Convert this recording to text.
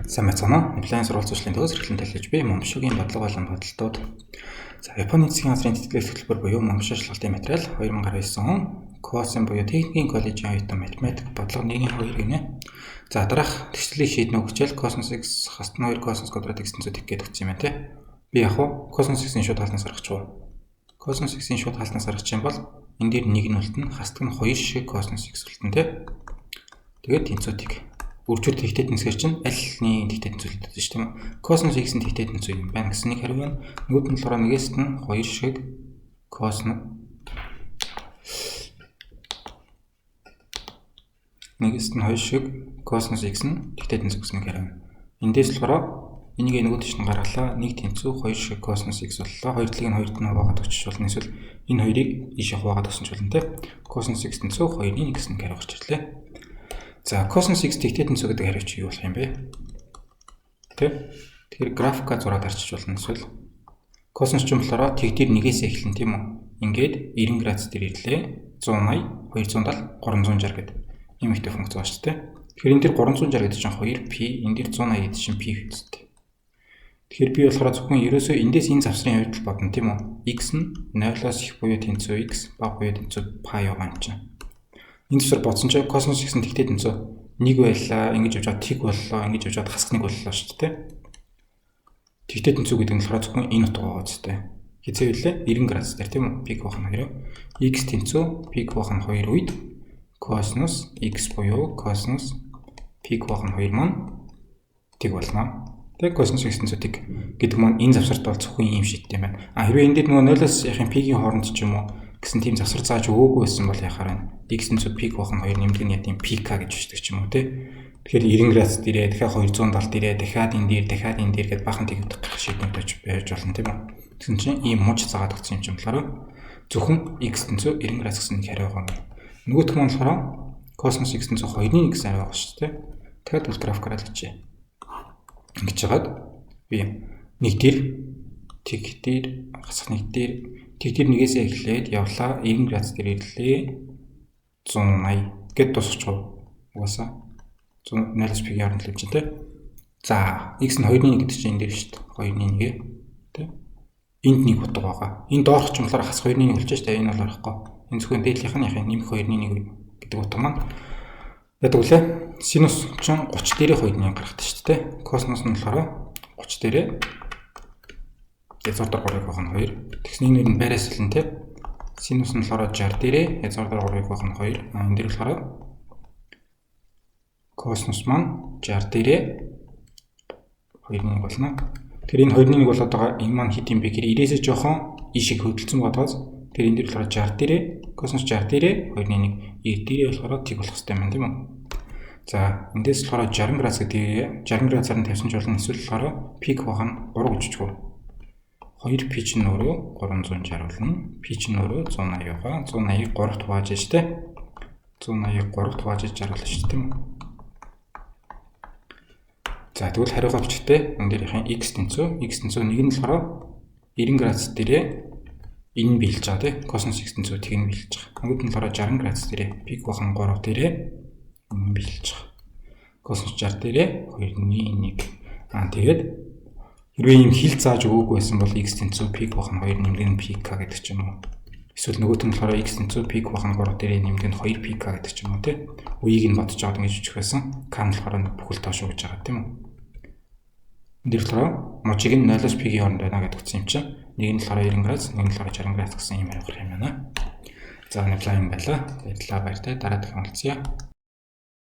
Сайн байцгаана уу? Apply сурвалж зуршлын төгс эрхлэн талхиж би Момшогийн бодлого болон бодолтууд. За Японы засгийн газрын тэтгэлэг хөтөлбөр буюу Момшо шалгалтын материал 2019 он Косэн буюу техникийн коллежийн оюутан математик бодлого 1-2 гинэ. За дараах төслийг шийднэ хичээл Cosmos X хастна 2 Cosmos квадрат x тэнцүү тэг гэдэг юм байна те. Би яг уу Cosmos X-ийн шууд хаалтнаас гаргачих уу? Cosmos X-ийн шууд хаалтнаас гаргах юм бол энэ дээр 1 нь үлдэн хастг нь 2 шиг Cosmos X үлдэн те. Тэгээд тэнцүүтийг үржүүр тэгтээ тэнцгэр чинь аль нэг тэгтээ тэнцүүлдэг шүү дээ. Cosmos X-ийн тэгтээ тэнцүү юм байна гэсэн нэг хариу байна. Нөгөөд нь болохоор нэгээс нь 2 шиг Cosmos нэгээс нь 2 шиг Cosmos X нь тэгтээ тэнцүү гэсэн нэг хариу байна. Эндээс болохоор энийг нөгөөд чинь гаргалаа. Нэг тэнцүү 2 шиг Cosmos X боллоо. Хоёр талыг нь 2-д нь хуваагаад өгчих болно. Эсвэл энэ хоёрыг ийшээ хуваагаад өгсөн ч болно те. Cosmos X тэнцүү 2-ын 1 гэсэн хариу гарч ирлээ. За Cosmos X тэгтээ тэнцүү гэдэг хариу чи юу болох юм бэ? Тэ? Тэгэхээр графика зураад арчиж болно эсвэл Cosmos ч юм болохоор тэгтэр нэгээс эхэлнэ тийм үү? Ингээд 90 градус дээр ирлээ. 180, 270, 360 гэдэг ийм ихтэй функц байгаа шүү дээ. Тэгэхээр энэ дэр 360 гэдэг чинь 2p, энэ дэр 180 гэдэг чинь p хэвчтэй. Тэгэхээр би болохоор зөвхөн ерөөсөө эндээс энэ завсрын хувьд бодно тийм үү? X нь 0-оос их буюу тэнцүү x, бага буюу тэнцүү pi байгаа юм чинь. Энд зөвхөн бодсон чинь Cosmos X-ийн тэгтээ тэнцүү 1 байлаа, ингэж явж тэг боллоо, ингэж явж хасах 1 боллоо шүү дээ. Тэгтээ тэнцүү гэдэг нь болохоор зөвхөн энэ утга байгаа зү. Хизээ үлээ 90 градус дээр тийм үү? Пик бах нь 2. X тэнцүү пик бах нь 2 үед Cosmos X буюу Cosmos пик бах нь 2 маань тэг болно. Тэг Cosmos X тэнцүү тэг гэдэг маань энэ завсарт бол зөвхөн ийм шийдтэй юм байна. Хэрвээ энэ дээр нөгөө 0-оос яхин пигийн хооронд ч юм уу гэсэн тийм завсар зааж өгөөгүй байсан бол яхаар байна. X тэнцүү пик бах нь 2 нэмдэг нь ядын пк гэж бичдэг ч юм уу те. Тэгэхээр 90 градус дээрээ дахиад 270 дээрээ дахиад энэ дээр гэдээ бахан тэгвдэх гэх шийднүүд байж болно тийм үү. Тэгсэн чинь ийм мууч заагаад өгсөн юм чинь болохоор зөвхөн X тэнцүү 90 градус гэсэн нэг хариу байгаа юм. Нөгөөх нь болохоор Cosmos X тэнцүү 2-ын 1 гэсэн хариу байгаа шүү дээ. Тэгэхээр бол графикаар л хийе. Ингэж жагаад би нэг дээр тэг дээр хасах нэг дээр тэг дээр нэгээсээ эхлээд явлаа 90 градус дээр ирлээ 180 гэд тусчих. Угаасаа 0-0 пиг яран л юм чинь те. За x нь 2-ын 1 гэдэг чинь энэ дээр шүү дээ. 2-ын 1 те. Энд нэг утга байгаа. Энэ доорх ч юм болохоор хас 2-ын 1 болж шүү дээ. Энэ бол орохгүй. Энэ зөвхөн дээдлийнх нь нэмэх 2-ын 1 гэдэг утга маань яадаг үлээ. Синус чинь 30 дээрээ 2-ын 1 гаргадаг шүү дээ. Cosmos нь болохоор 30 дээрээ язгаар дээр 3-ыг байх нь 2. Тэгсэн энэ нь байраас хэлнэ те. Синус нь болохоор 60 дээрээ язгаар дээр 3-ыг байх нь 2. Энэ дээр болохоор Cosmos маань 60 дээрээ 2-ын 1 болно. Тэгэхээр энэ 2-ын 1 болоод байгаа энэ маань хэд юм бэ гэхээр 90-ээс жоохон ишиг хөдөлсөн бодоос тэр энэ дээр болохоор 60 дээрээ Cosmos 60 дээрээ 2-ын 1 90 дээрээ болохоор тэг болох хэрэгтэй юм тийм үү? За эндээс болохоор 60 градус гэдэг 60 градусаар нь тавьсан ч болно. Эсвэл болохоор пик бах нь 3 гэж чиггүй. 2 p чинь өөрөө 360 болно. P чинь өөрөө 180 байгаа. 180-ыг 3-т хувааж штэ. 180-ыг 3-т хувааж 60 болно шүү дээ тийм үү? За тэгвэл хариугаа бичгтээ энэ дээрийн x тэнцүү нэг нь болохоор 90 градус дээрээ энэ нь биелж байгаа тийм Cosmos X тэнцүү тийг нь биелж байгаа. Нөгөөд нь болохоор 60 градус дээрээ пик бахан 3 дээрээ энэ биелж байгаа. Cosmos 60 дээрээ 2-ын 1. Тэгээд хэрвээ ийм хил зааж өгөөгүй байсан бол x тэнцүү пик бахан 2 нэмдэг нь pk гэдэг ч юм уу. Эсвэл нөгөөт нь болохоор x тэнцүү пик бахан 3 дээрээ нэмдэг нь 2 pk гэдэг ч юм уу тийм. Үеийг нь бодож аваад ингэж үчих байсан. К нь болохоор бүхэл тоош өгж байгаа тийм үү. Энд болохоор мужиг нь 0-оос p-ийн хооронд байна гэдэг утсан юм чинь. Нэг нь болохоор 90 градус, нэг нь болохоор 60 градус гэсэн юм хариу гарах юм байна. За apply юм байла. Баярлалаа баяртай. Дараа дахин уулзъя.